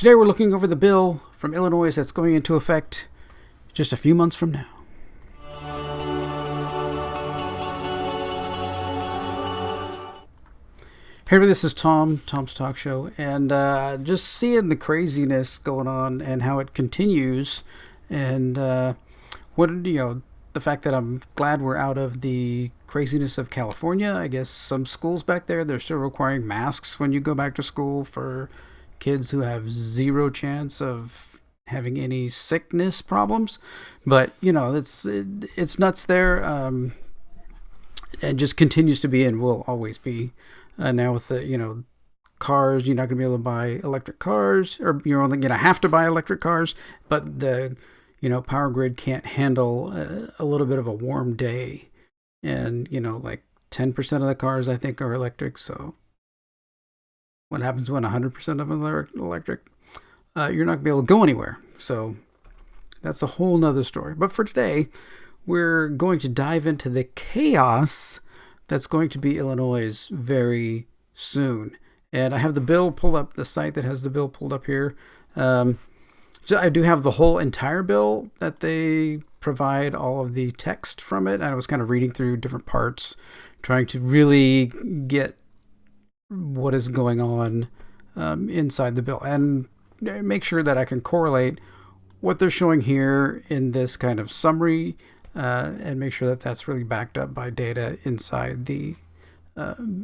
Today we're looking over the bill from Illinois that's going into effect just a few months from now. Hey, this is Tom's Talk Show, and just seeing the craziness going on and how it continues, and the fact that I'm glad we're out of the craziness of California. I guess some schools back there, they're still requiring masks when you go back to school for kids who have zero chance of having any sickness problems. But it's nuts there, and just continues to be and will always be. Now with the cars, you're not going to be able to buy electric cars, or you're only going to have to buy electric cars. But the power grid can't handle a little bit of a warm day, and like 10% of the cars I think are electric. So what happens when 100% of them are electric? You're not going to be able to go anywhere. So that's a whole nother story. But for today, we're going to dive into the chaos that's going to be Illinois very soon. And I have the bill pulled up, the site that has the bill pulled up here. So I do have the whole entire bill that they provide all of the text from it. I was kind of reading through different parts, trying to really get what is going on inside the bill and make sure that I can correlate what they're showing here in this kind of summary and make sure that that's really backed up by data inside the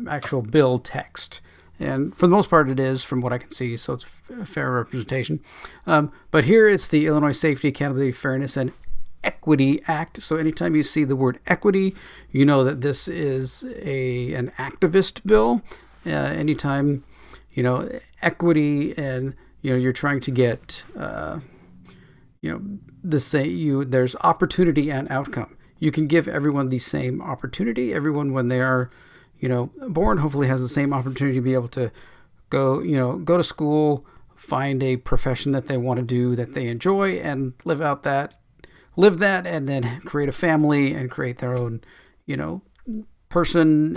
actual bill text. And for the most part, it is, from what I can see, so it's a fair representation. But here it's the Illinois Safety, Accountability, Fairness, and Equity Act. So anytime you see the word equity, you know that this is an activist bill. Anytime, equity and, you're trying to get, there's opportunity and outcome. You can give everyone the same opportunity. Everyone, when they are born, hopefully has the same opportunity to be able to go to school, find a profession that they want to do, that they enjoy, and live that, and then create a family and create their own, person,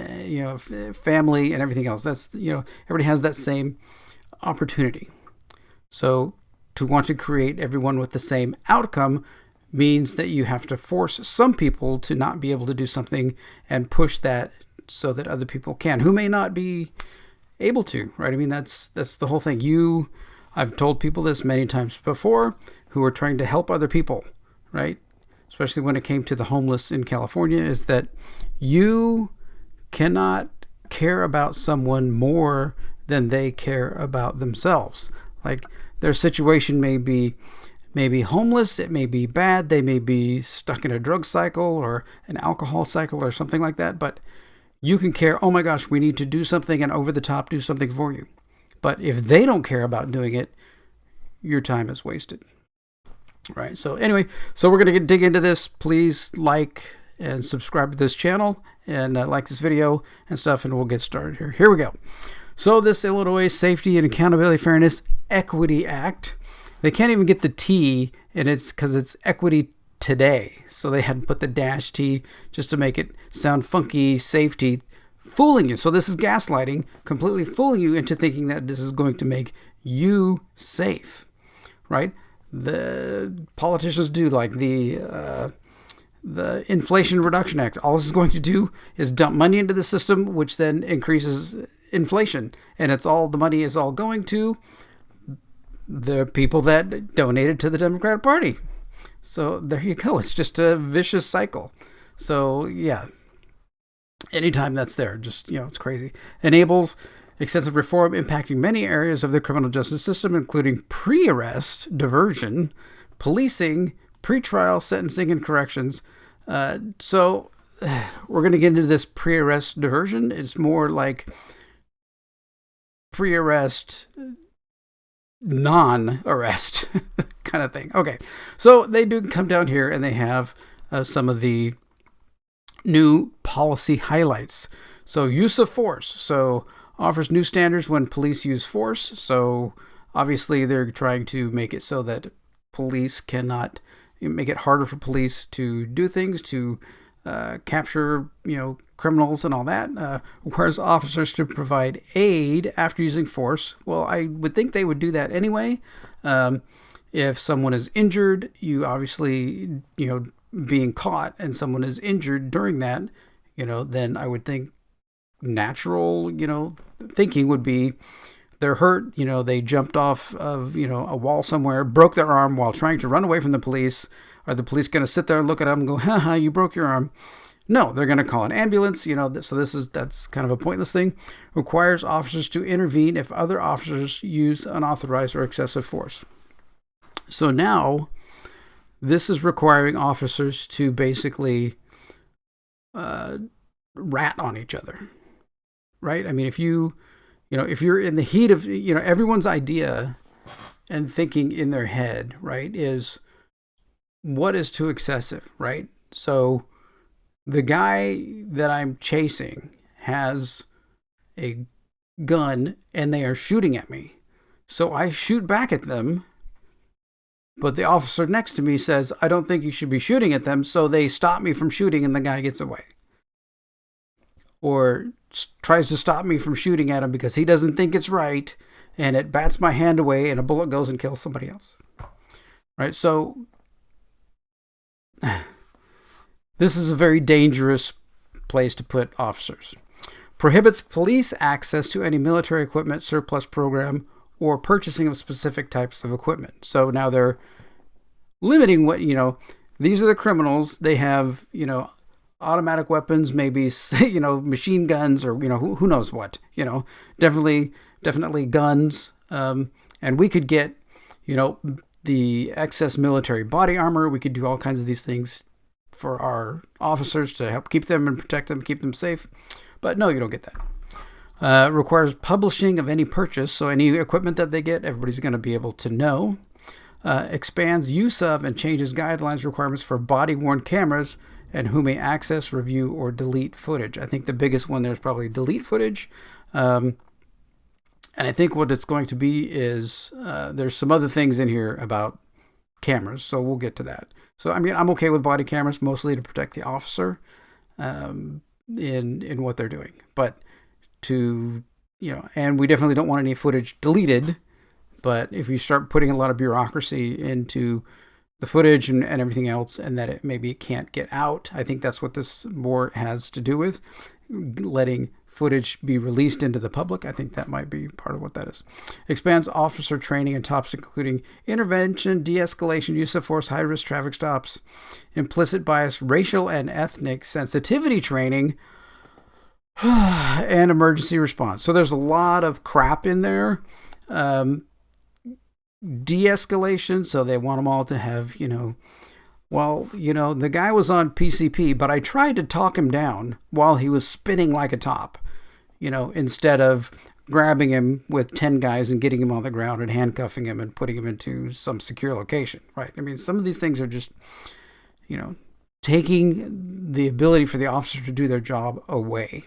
family and everything else. That's, everybody has that same opportunity. So to want to create everyone with the same outcome means that you have to force some people to not be able to do something and push that so that other people can, who may not be able to, right? I mean, that's the whole thing. I've told people this many times before, who are trying to help other people, right? Especially when it came to the homeless in California, is that you cannot care about someone more than they care about themselves. Like, their situation may be homeless, it may be bad, they may be stuck in a drug cycle or an alcohol cycle or something like that, but you can care, oh my gosh, we need to do something, and over the top do something for you. But if they don't care about doing it, your time is wasted. Right. So anyway, we're going to dig into this. Please like and subscribe to this channel and like this video and stuff, and we'll get started here. Here we go. So this Illinois Safety and Accountability, Fairness, Equity Act, they can't even get the T, and it's because it's Equity Today. So they had to put the dash T just to make it sound funky, safety, fooling you. So this is gaslighting, completely fooling you into thinking that this is going to make you safe, right? The politicians do, like the Inflation Reduction Act. All this is going to do is dump money into the system, which then increases inflation. And the money is all going to the people that donated to the Democratic Party. So there you go. It's just a vicious cycle. So yeah, anytime that's there, just, it's crazy. Enables extensive reform impacting many areas of the criminal justice system, including pre-arrest diversion, policing, pretrial sentencing, and corrections. So we're going to get into this pre-arrest diversion. It's more like pre-arrest, non-arrest kind of thing. Okay, so they do come down here and they have some of the new policy highlights. So use of force. So offers new standards when police use force. So obviously they're trying to make it so that police cannot, make it harder for police to do things, to capture, criminals and all that. Requires officers to provide aid after using force. Well, I would think they would do that anyway. If someone is injured, you obviously, being caught and someone is injured during that, then I would think natural, thinking would be they're hurt, they jumped off of, a wall somewhere, broke their arm while trying to run away from the police. Are the police going to sit there and look at them and go, haha, you broke your arm? No, they're going to call an ambulance, so that's kind of a pointless thing. Requires officers to intervene if other officers use unauthorized or excessive force. So now this is requiring officers to basically rat on each other, right? I mean, if you're in the heat of, everyone's idea and thinking in their head, right, is what is too excessive, right? So the guy that I'm chasing has a gun and they are shooting at me. So I shoot back at them, but the officer next to me says, I don't think you should be shooting at them. So they stop me from shooting and the guy gets away. Or tries to stop me from shooting at him because he doesn't think it's right, and it bats my hand away and a bullet goes and kills somebody else. Right? So this is a very dangerous place to put officers. Prohibits police access to any military equipment, surplus program, or purchasing of specific types of equipment. So now they're limiting what, these are the criminals. They have, automatic weapons, maybe, machine guns, or, who knows what, definitely guns. And we could get, the excess military body armor. We could do all kinds of these things for our officers to help keep them and protect them, keep them safe. But no, you don't get that. Requires publishing of any purchase. So any equipment that they get, everybody's going to be able to know. Expands use of and changes guidelines requirements for body-worn cameras and who may access, review, or delete footage. I think the biggest one there is probably delete footage. And I think what it's going to be is there's some other things in here about cameras, so we'll get to that. So, I mean, I'm okay with body cameras mostly to protect the officer in what they're doing. But and we definitely don't want any footage deleted. But if you start putting a lot of bureaucracy into the footage and everything else, and that it can't get out, I think that's what this more has to do with, letting footage be released into the public. I think that might be part of what that is. Expands officer training and topics including intervention, de-escalation, use of force, high-risk traffic stops, implicit bias, racial and ethnic sensitivity training, and emergency response. So there's a lot of crap in there. De-escalation, so they want them all to have, the guy was on PCP, but I tried to talk him down while he was spinning like a top, instead of grabbing him with 10 guys and getting him on the ground and handcuffing him and putting him into some secure location, right? I mean, some of these things are just, taking the ability for the officer to do their job away.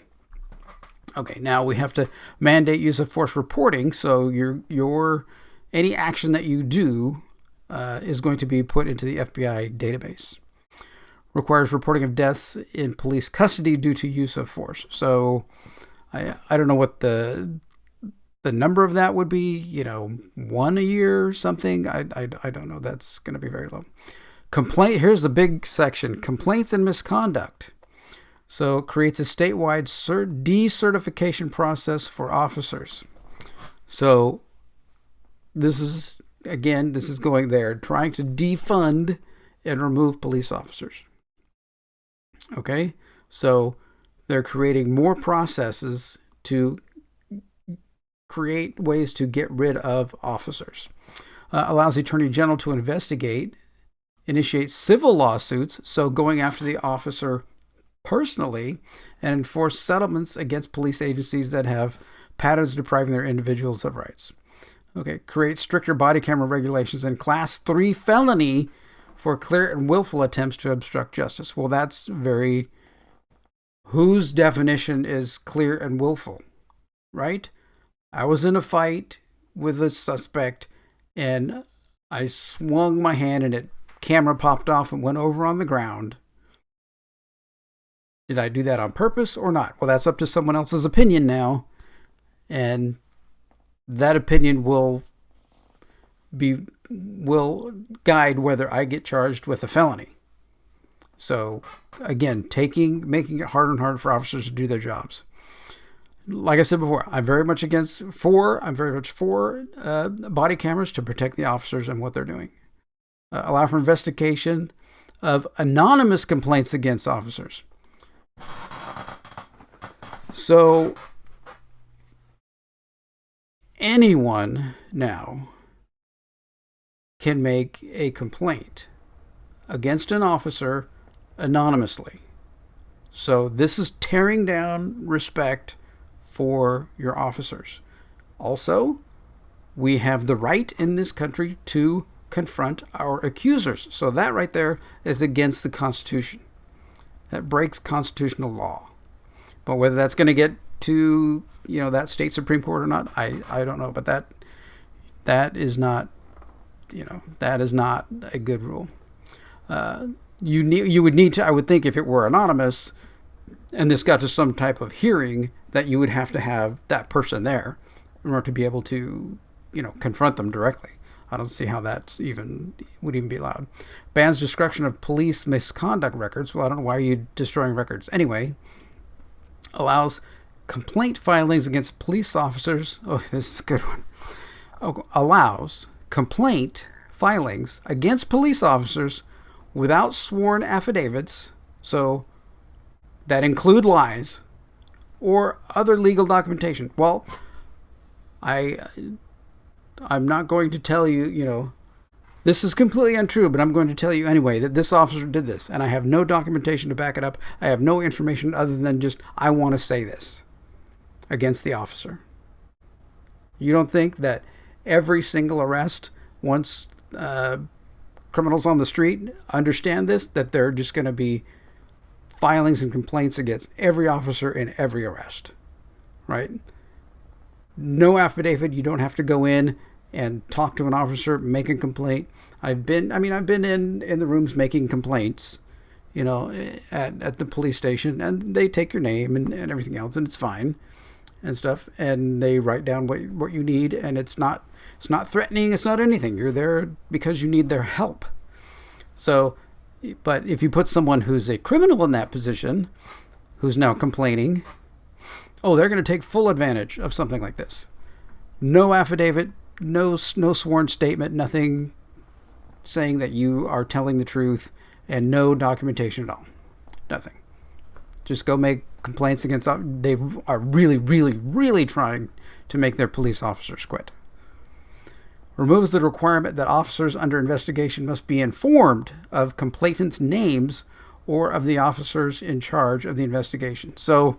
Okay, now we have to mandate use of force reporting, so your any action that you do is going to be put into the FBI database. Requires reporting of deaths in police custody due to use of force. So I don't know what the number of that would be, 1 a year or something. I don't know. That's going to be very low. Here's the big section, complaints and misconduct. So it creates a statewide decertification process for officers. So this is going there, trying to defund and remove police officers. Okay, so they're creating more processes to create ways to get rid of officers. Allows the Attorney General to investigate, initiate civil lawsuits, so going after the officer personally, and enforce settlements against police agencies that have patterns depriving their individuals of rights. Okay, create stricter body camera regulations and class 3 felony for clear and willful attempts to obstruct justice. Well, that's whose definition is clear and willful, right? I was in a fight with a suspect and I swung my hand and camera popped off and went over on the ground. Did I do that on purpose or not? Well, that's up to someone else's opinion now, and that opinion will guide whether I get charged with a felony. So again, making it harder and harder for officers to do their jobs. Like I said before, I'm very much for body cameras to protect the officers and what they're doing. Allow for investigation of anonymous complaints against officers. So anyone now can make a complaint against an officer anonymously. So this is tearing down respect for your officers. Also, we have the right in this country to confront our accusers. So that right there is against the Constitution. That breaks constitutional law. But whether that's going to get to, that state Supreme Court or not, I don't know. But that is not, that is not a good rule. You would need to, I would think, if it were anonymous and this got to some type of hearing, that you would have to have that person there in order to be able to, confront them directly. I don't see how that would even be allowed. Bans destruction of police misconduct records. Well, I don't know why you destroying records. Anyway, allows complaint filings against police officers. Oh, this is a good one. Allows complaint filings against police officers without sworn affidavits, so that include lies, or other legal documentation. Well, I'm not going to tell you, this is completely untrue, but I'm going to tell you anyway that this officer did this, and I have no documentation to back it up. I have no information other than just, I want to say this against the officer. You don't think that every single arrest, once criminals on the street understand this, that they're just going to be filings and complaints against every officer in every arrest, right? No affidavit. You don't have to go in and talk to an officer, make a complaint. I've been in the rooms making complaints, at the police station, and they take your name and everything else, and it's fine and stuff, and they write down what you need, and it's not threatening, it's not anything. You're there because you need their help. So, but if you put someone who's a criminal in that position, who's now complaining, they're going to take full advantage of something like this. No affidavit, no sworn statement, nothing saying that you are telling the truth, and no documentation at all. Nothing. Just go make complaints against. They are really, really, really trying to make their police officers quit. Removes the requirement that officers under investigation must be informed of complainants' names or of the officers in charge of the investigation. So,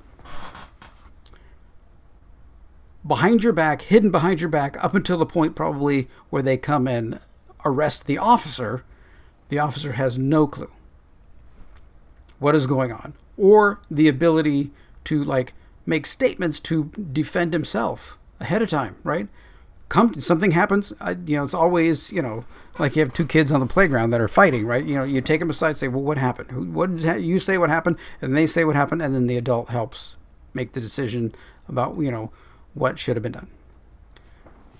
hidden behind your back, up until the point probably where they come and arrest the officer has no clue what is going on, or the ability to make statements to defend himself ahead of time, right? Something happens, it's always, like you have two kids on the playground that are fighting, right? You take them aside, say, well, what happened? You say what happened, and they say what happened, and then the adult helps make the decision about, what should have been done.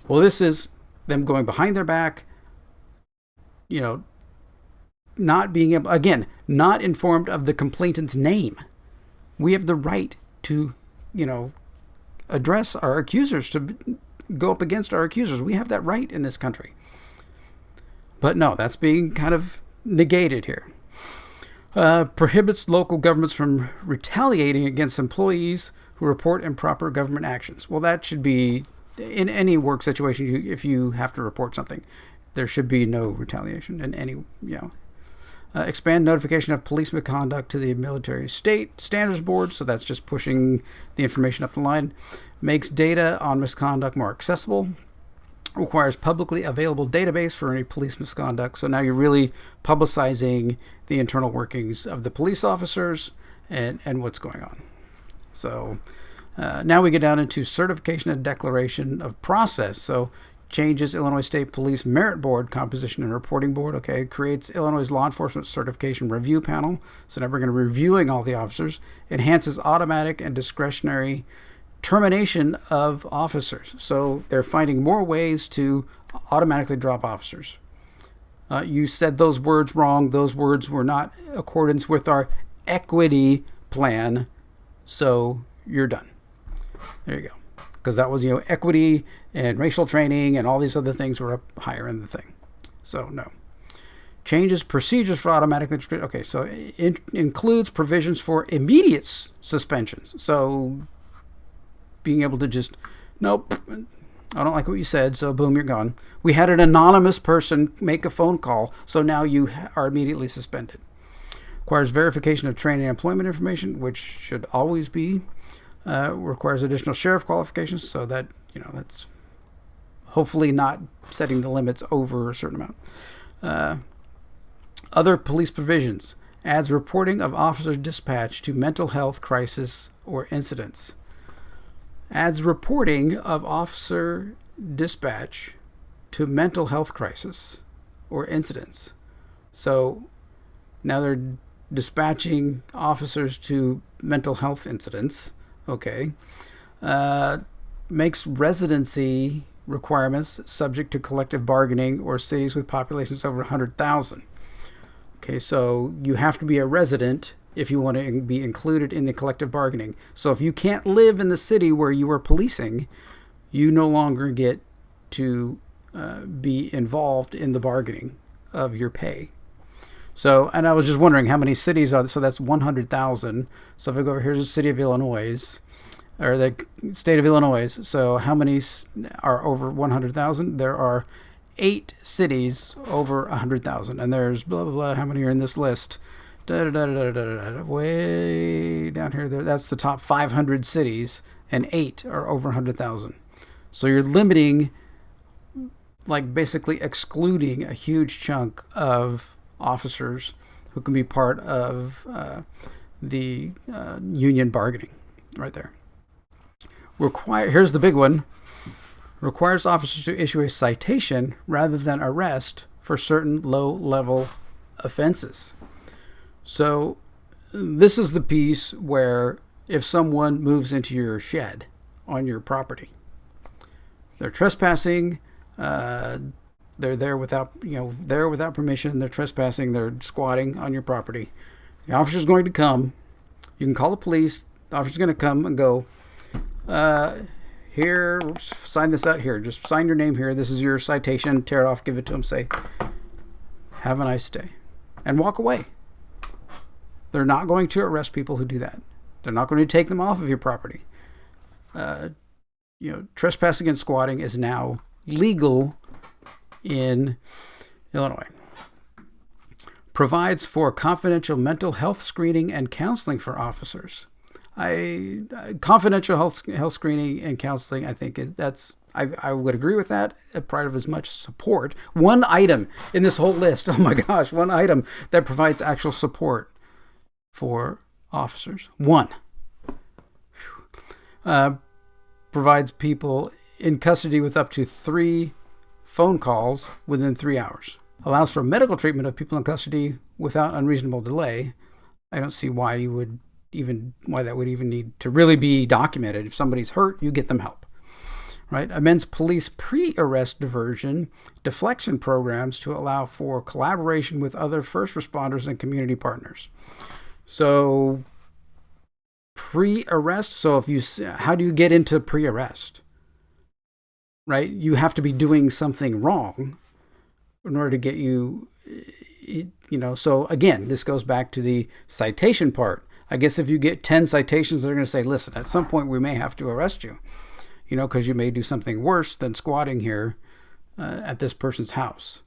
Well, this is them going behind their back, not being able, again, not informed of the complainant's name. We have the right to, address our accusers, to go up against our accusers. We have that right in this country. But no, that's being kind of negated here. Prohibits local governments from retaliating against employees who report improper government actions. Well, that should be, in any work situation, if you have to report something, there should be no retaliation in any, expand notification of police misconduct to the military state standards board. So that's just pushing the information up the line. Makes data on misconduct more accessible. Requires publicly available database for any police misconduct. So now you're really publicizing the internal workings of the police officers and what's going on. So now we get down into certification and declaration of process. So changes Illinois State Police Merit Board composition and reporting board. Okay, creates Illinois Law Enforcement Certification Review Panel. So now we're going to be reviewing all the officers. Enhances automatic and discretionary termination of officers. So they're finding more ways to automatically drop officers. You said those words wrong. Those words were not in accordance with our equity plan. So you're done. There you go. Because that was, equity and racial training and all these other things were up higher in the thing. So no. Changes procedures for automatic. Okay, so it includes provisions for immediate suspensions. So being able to just, nope, I don't like what you said, so boom, you're gone. We had an anonymous person make a phone call, so now you are immediately suspended. Requires verification of training and employment information, which should always be. Requires additional sheriff qualifications, so that, that's hopefully not setting the limits over a certain amount. Other police provisions. Adds reporting of officer dispatch to mental health crisis or incidents. Adds reporting of officer dispatch to mental health crisis or incidents. So now they're dispatching officers to mental health incidents. Okay. Makes residency requirements subject to collective bargaining or cities with populations over 100,000. Okay, so you have to be a resident if you want to be included in the collective bargaining. So if you can't live in the city where you are policing, you no longer get to be involved in the bargaining of your pay. So, and I was just wondering how many cities are there. So that's 100,000. So if I go over, here's the city of Illinois, or the state of Illinois. So how many are over 100,000? There are 8 cities over 100,000. And there's blah, blah, blah. How many are in this list? Way down here. That's the top 500 cities, and 8 are over 100,000. So you're limiting, like basically excluding a huge chunk of officers who can be part of the union bargaining right there. Here's the big one. Requires officers to issue a citation rather than arrest for certain low-level offenses. So this is the piece where if someone moves into your shed on your property, they're trespassing, they're there without permission, they're trespassing, they're squatting on your property. The officer's going to come. You can call the police. The officer's going to come and go, here, sign this out here. Just sign your name here. This is your citation. Tear it off, give it to them, say, have a nice day, and walk away. They're not going to arrest people who do that. They're not going to take them off of your property. Trespassing and squatting is now legal in Illinois. Provides for confidential mental health screening and counseling for officers. Confidential health screening and counseling, I think I would agree with that. Part of as much support. One item in this whole list. Oh my gosh, one item that provides actual support for officers. One. Provides people in custody with up to 3 phone calls within 3 hours. Allows for medical treatment of people in custody without unreasonable delay. I don't see why that would even need to really be documented. If somebody's hurt, you get them help. Right? Amends police pre-arrest diversion deflection programs to allow for collaboration with other first responders and community partners. So pre-arrest. So how do you get into pre-arrest? Right? You have to be doing something wrong in order to get you, so again, this goes back to the citation part. I guess if you get 10 citations, they're going to say, listen, at some point we may have to arrest you, because you may do something worse than squatting here at this person's house.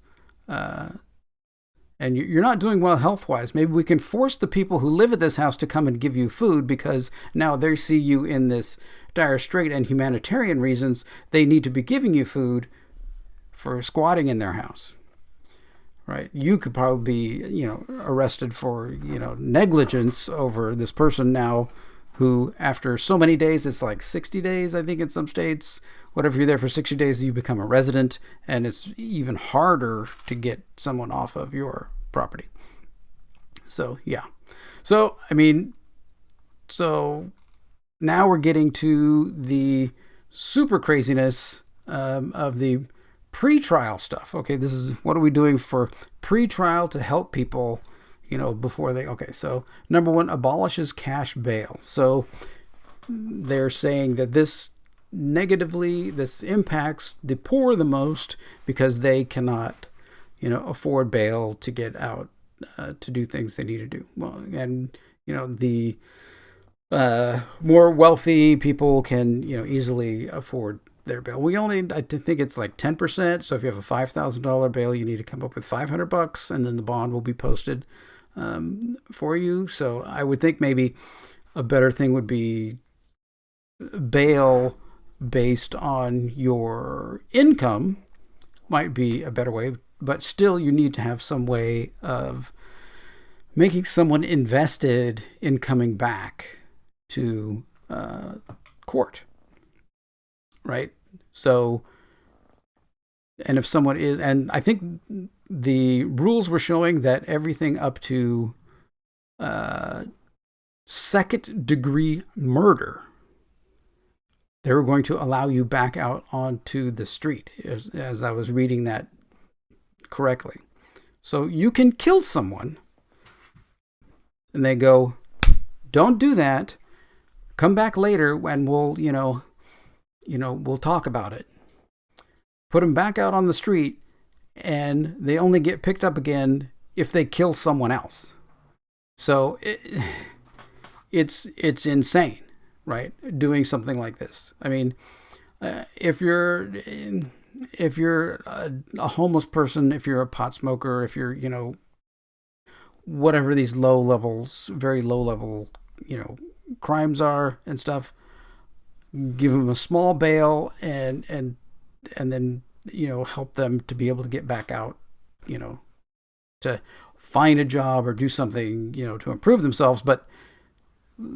And you're not doing well health-wise. Maybe we can force the people who live at this house to come and give you food because now they see you in this dire strait and humanitarian reasons. They need to be giving you food for squatting in their house. Right? You could probably be, arrested for, negligence over this person now who, after so many days, it's like 60 days, I think, in some states. Whatever, you're there for 60 days, you become a resident, and it's even harder to get someone off of your property. So, yeah. So, I mean, so now we're getting to the super craziness of the pre-trial stuff. Okay, this is what are we doing for pre-trial to help people, before they. Okay, so number one, abolishes cash bail. So they're saying that this impacts the poor the most because they cannot, afford bail to get out to do things they need to do. Well, and the more wealthy people can, easily afford their bail. I think it's like 10%. So if you have a $5,000 bail, you need to come up with $500, and then the bond will be posted for you. So I would think maybe a better thing would be bail based on your income might be a better way, but still you need to have some way of making someone invested in coming back to court, right? So, and if someone is, and I think the rules were showing that everything up to second degree murder, they were going to allow you back out onto the street, as I was reading that correctly. So you can kill someone, and they go, don't do that. Come back later when we'll talk about it. Put them back out on the street, and they only get picked up again if they kill someone else. So it's insane, right? Doing something like this. I mean, if you're a homeless person, if you're a pot smoker, if you're whatever these very low level crimes are and stuff, give them a small bail and then help them to be able to get back out, to find a job or do something, to improve themselves. But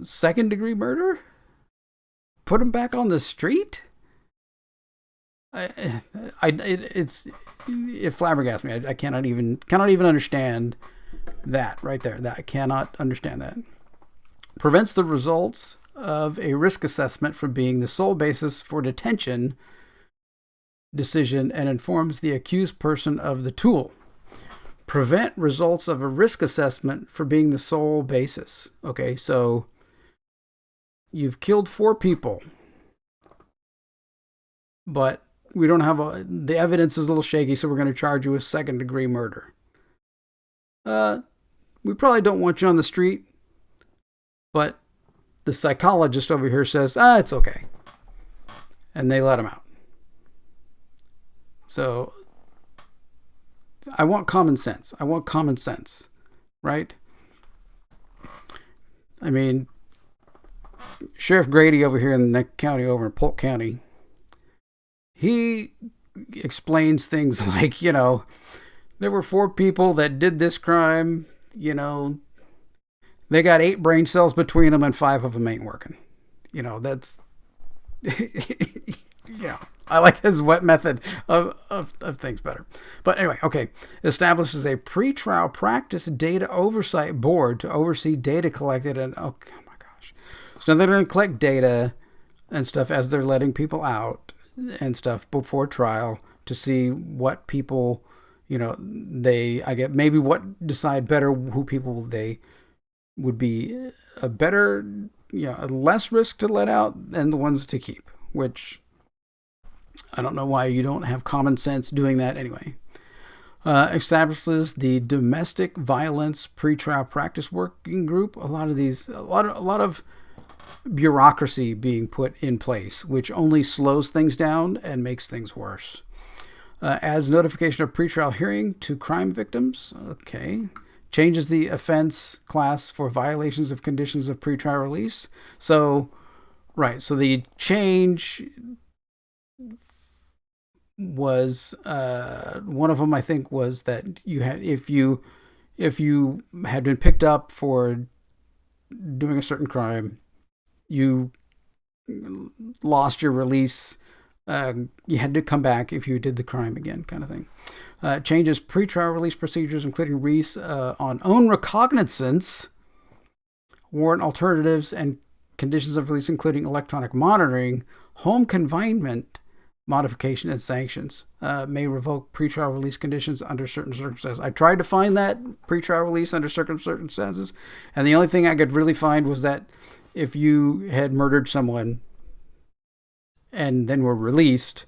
second degree murder, put them back on the street. It flabbergasts me. I cannot even understand that right there. That I cannot understand that. Prevents the results of a risk assessment from being the sole basis for detention decision and informs the accused person of the tool. Prevent results of a risk assessment for being the sole basis. Okay, so you've killed 4 people, but we don't have the evidence is a little shaky, so we're going to charge you with second degree murder. We probably don't want you on the street, but the psychologist over here says, it's okay. And they let him out. So I want common sense. Right? I mean, Sheriff Grady over here in the county, over in Polk County, he explains things like, there were 4 people that did this crime, they got 8 brain cells between them and 5 of them ain't working. That's, I like his wet method of things better. But anyway, okay. Establishes a pretrial practice data oversight board to oversee data collected and, oh my gosh. So now they're going to collect data and stuff as they're letting people out and stuff before trial to see what people, decide better who people they would be a better, a less risk to let out than the ones to keep, which I don't know why you don't have common sense doing that anyway. Establishes the domestic violence pretrial practice working group. A lot of bureaucracy being put in place, which only slows things down and makes things worse. Adds notification of pretrial hearing to crime victims. Okay. Changes the offense class for violations of conditions of pretrial release. So, right. So the change was one of them, I think, was that you had if you had been picked up for doing a certain crime, you lost your release, you had to come back if you did the crime again, kind of thing. Changes pretrial release procedures, including release on own recognizance, warrant alternatives, and conditions of release, including electronic monitoring, home confinement, modification, and sanctions. May revoke pretrial release conditions under certain circumstances. I tried to find that pretrial release under certain circumstances, and the only thing I could really find was that if you had murdered someone and then were released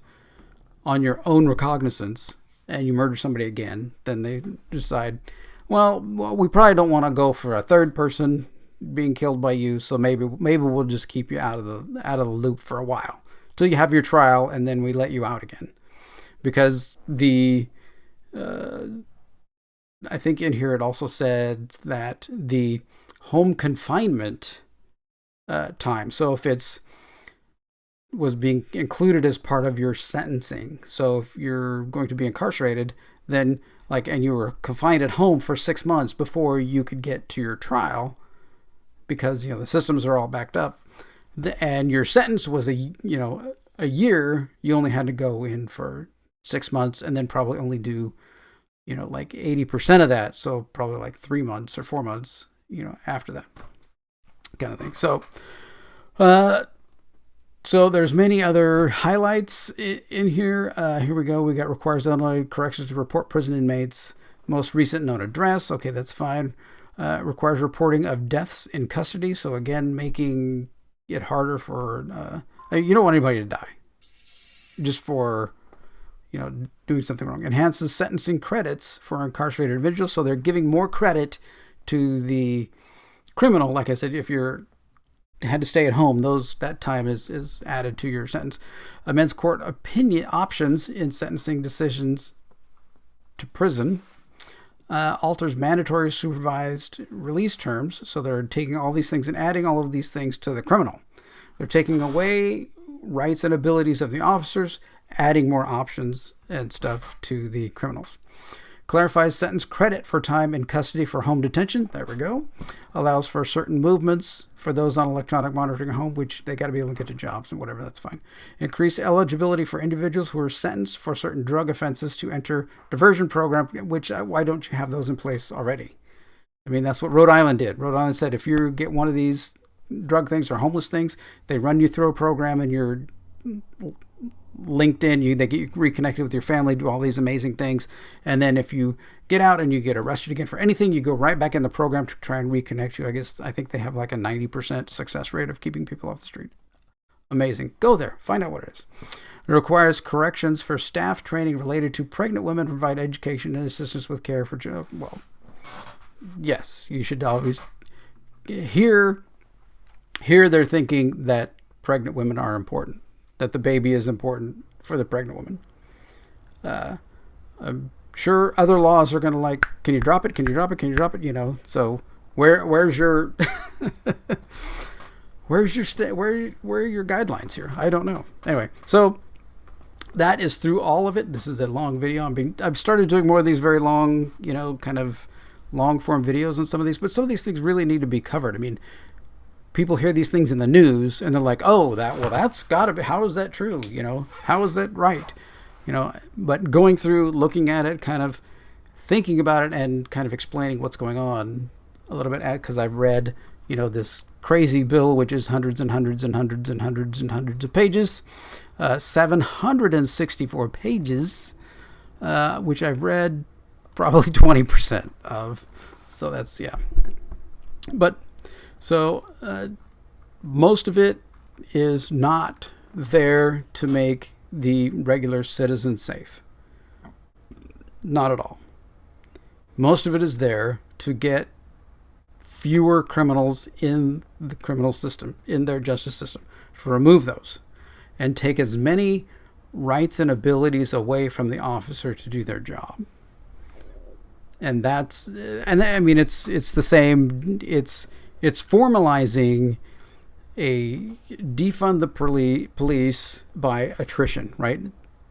on your own recognizance and you murder somebody again, then they decide, well, we probably don't want to go for a third person being killed by you, so maybe we'll just keep you out of the loop for a while till you have your trial, and then we let you out again. Because I think in here it also said that the home confinement time, so if it's was being included as part of your sentencing, so if you're going to be incarcerated, then and you were confined at home for 6 months before you could get to your trial, because the systems are all backed up, and your sentence was a year, you only had to go in for 6 months and then probably only do 80% of that, so probably 3 months or 4 months after that kind of thing. So there's many other highlights in here. Here we go. We got requires Illinois Corrections to report prison inmates' most recent known address. Okay, that's fine. Requires reporting of deaths in custody. So again, making it harder for you don't want anybody to die just for doing something wrong. Enhances sentencing credits for incarcerated individuals. So they're giving more credit to the criminal. Like I said, if you're had to stay at home, that time is added to your sentence. Amends court opinion options in sentencing decisions to prison. Alters mandatory supervised release terms. So they're taking all these things and adding all of these things to the criminal. They're taking away rights and abilities of the officers, adding more options and stuff to the criminals. Clarifies sentence credit for time in custody for home detention. There we go. Allows for certain movements for those on electronic monitoring at home, which they got to be able to get to jobs and whatever. That's fine. Increase eligibility for individuals who are sentenced for certain drug offenses to enter diversion program, which why don't you have those in place already? I mean, that's what Rhode Island did. Rhode Island said if you get one of these drug things or homeless things, they run you through a program and you're linked in, they get you reconnected with your family, do all these amazing things, and then if you get out and you get arrested again for anything, you go right back in the program to try and reconnect you. I think they have a 90% success rate of keeping people off the street. Amazing. Go there, find out what it is. It requires corrections for staff training related to pregnant women, provide education and assistance with care for yes, you should always here they're thinking that pregnant women are important, that the baby is important for the pregnant woman. I'm sure other laws are going to can you drop it? Can you drop it? Can you drop it? So where's your where are your guidelines here? I don't know. Anyway, so that is through all of it. This is a long video. I've started doing more of these very long, kind of long form videos on some of these, but some of these things really need to be covered. I mean, people hear these things in the news and they're like, oh, that's gotta be, how is that true? How is that right? But going through, looking at it, kind of thinking about it and kind of explaining what's going on a little bit, because I've read, this crazy bill, which is hundreds and hundreds and hundreds and hundreds and hundreds of pages, 764 pages, which I've read probably 20% of. So that's, yeah. But so most of it is not there to make the regular citizen safe. Not at all. Most of it is there to get fewer criminals in the criminal system, in their justice system, to remove those and take as many rights and abilities away from the officer to do their job. And that's, and I mean, it's the same, it's formalizing a defund the police by attrition, right?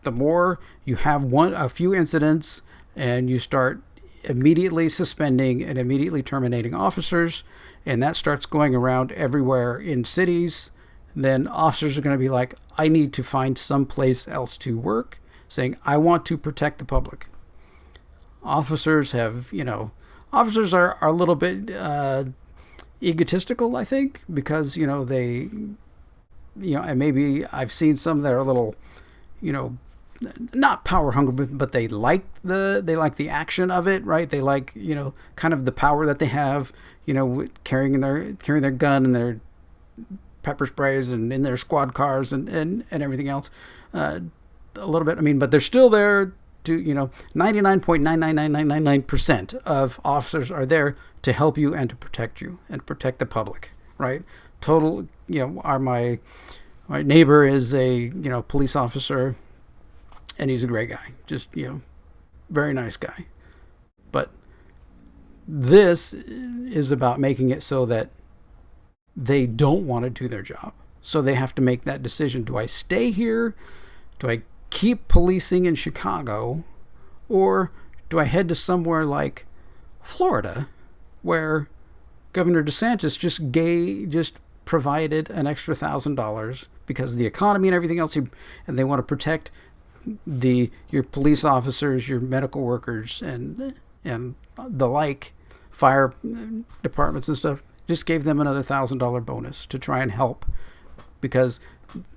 The more you have a few incidents and you start immediately suspending and immediately terminating officers, and that starts going around everywhere in cities, then officers are going to be like, I need to find someplace else to work, saying, I want to protect the public. Officers have, officers are a little bit egotistical, I think, because, they, and maybe I've seen some that are a little, not power hungry, but they like the action of it, right? They like, kind of the power that they have, carrying their gun and their pepper sprays and in their squad cars and everything else, a little bit. I mean, but they're still there to, 99.99999% of officers are there to help you and to protect you and protect the public, right? Total, my neighbor is a, police officer, and he's a great guy, just, very nice guy. But this is about making it so that they don't want to do their job. So they have to make that decision. Do I stay here? Do I keep policing in Chicago? Or do I head to somewhere like Florida, where Governor DeSantis just provided an extra $1,000 because of the economy and everything else, and they want to protect your police officers, your medical workers, and the like, fire departments and stuff. Just gave them another $1,000 bonus to try and help, because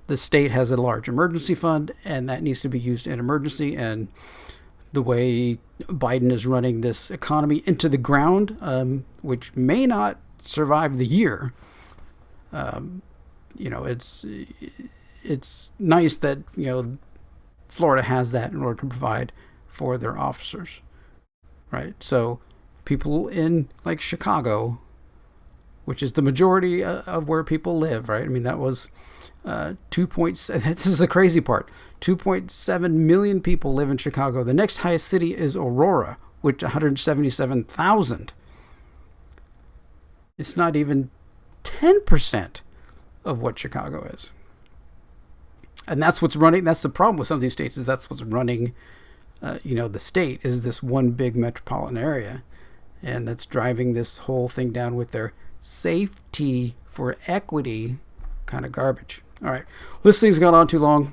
the state has a large emergency fund, and that needs to be used in emergency. And the way Biden is running this economy into the ground, which may not survive the year, it's nice that Florida has that in order to provide for their officers, right? So people in like Chicago, which is the majority of where people live, right? I mean, that was 2.7. This is the crazy part. 2.7 million people live in Chicago. The next highest city is Aurora, with 177,000. It's not even 10% of what Chicago is. And that's what's running. That's the problem with some of these states, is that's what's running, the state, is this one big metropolitan area. And that's driving this whole thing down with their safety for equity kind of garbage. All right. This thing's gone on too long,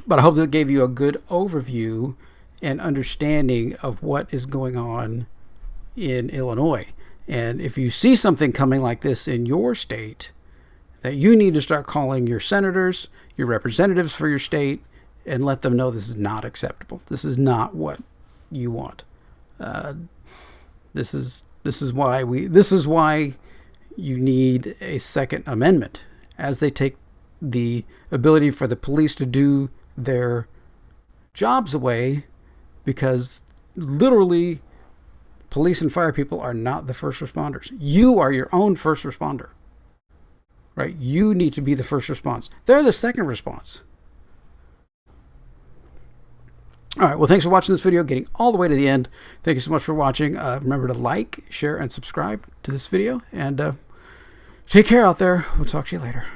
but I hope that gave you a good overview and understanding of what is going on in Illinois. And if you see something coming like this in your state, that you need to start calling your senators, your representatives for your state, and let them know this is not acceptable. This is not what you want. This is why you need a Second Amendment, as they take the ability for the police to do their jobs away, because literally police and fire people are not the first responders. You are your own first responder, right? You need to be the first response. They're the second response. All right. Well, thanks for watching this video, getting all the way to the end. Thank you so much for watching. Remember to like, share, and subscribe to this video. And take care out there. We'll talk to you later.